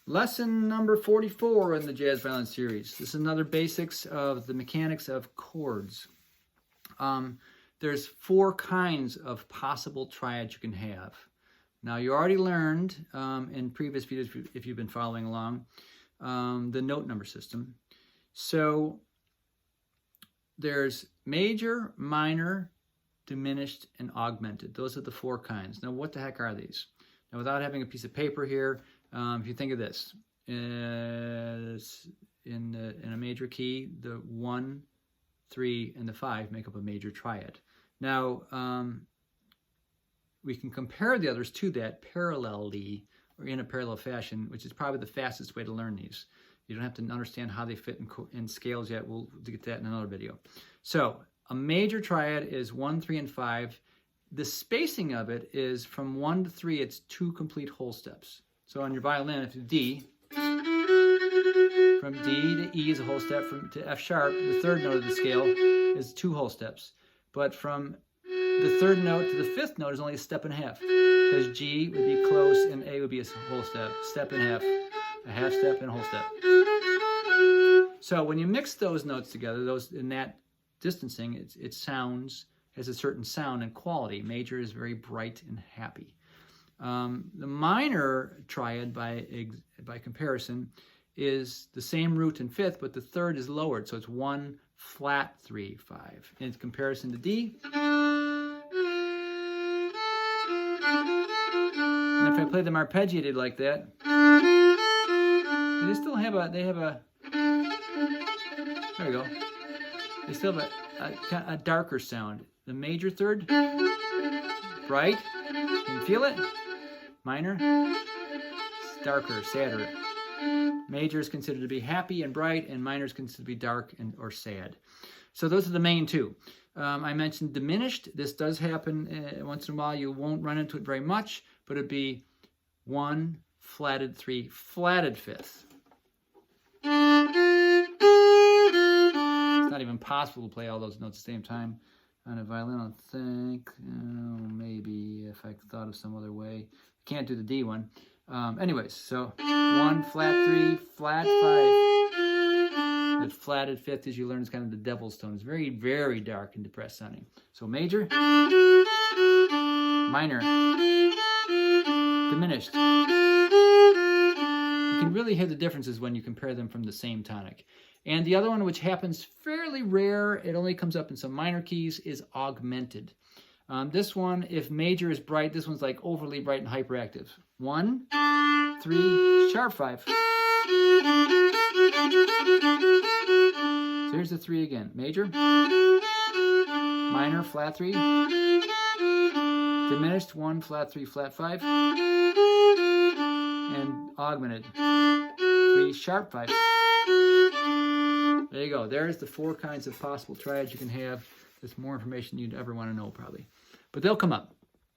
Lesson number 44 in the Jazz Violin series. This is another basics of the mechanics of chords. There's 4 kinds of possible triads you can have. Now, you already learned in previous videos, if you've been following along, the note number system. So there's major, minor, diminished, and augmented. Those are the 4 kinds. Now, what the heck are these? Now, without having a piece of paper here, if you think of this, in a major key, the 1, 3, and the 5 make up a major triad. Now, we can compare the others to that parallelly, or in a parallel fashion, which is probably the fastest way to learn these. You don't have to understand how they fit in scales yet. We'll get to that in another video. So, a major triad is 1, 3, and 5. The spacing of it is from 1 to 3, it's 2 complete whole steps. So on your violin, if it's D, from D to E is a whole step, to F sharp, the 3rd note of the scale, is 2 whole steps. But from the 3rd note to the 5th note is only a step and a half, because G would be close and A would be a whole step, step and a half step and a whole step. So when you mix those notes together, those in that distancing, it sounds, has a certain sound and quality. Major is very bright and happy. The minor triad, by comparison, is the same root in 5th, but the 3rd is lowered, so it's 1 flat 3 5 in comparison to D. And if I play them arpeggiated like that, they still have a. There we go. They still have a darker sound. The major 3rd, bright. Can you feel it? Minor, darker, sadder. Major is considered to be happy and bright, and minor is considered to be dark or sad. So those are the main 2. I mentioned diminished. This does happen once in a while. You won't run into it very much, but it'd be 1 flatted 3 flatted 5th. It's not even possible to play all those notes at the same time on a violin, I think. Maybe if I thought of some other way. Can't do the D one. Anyways, so 1 flat 3 flat 5. That flatted 5th, as you learn, is kind of the devil's tone. It's very, very dark and depressed sounding. So major, minor, diminished. You can really hear the differences when you compare them from the same tonic. And the other one, which happens fairly rare, it only comes up in some minor keys, is augmented. This one, if major is bright, this one's like overly bright and hyperactive. 1, 3, sharp 5. So here's the 3 again. Major, minor, flat 3, diminished, 1, flat 3, flat 5, and augmented, 3, sharp 5. There you go. There's the 4 kinds of possible triads you can have. There's more information you'd ever want to know, probably. But they'll come up.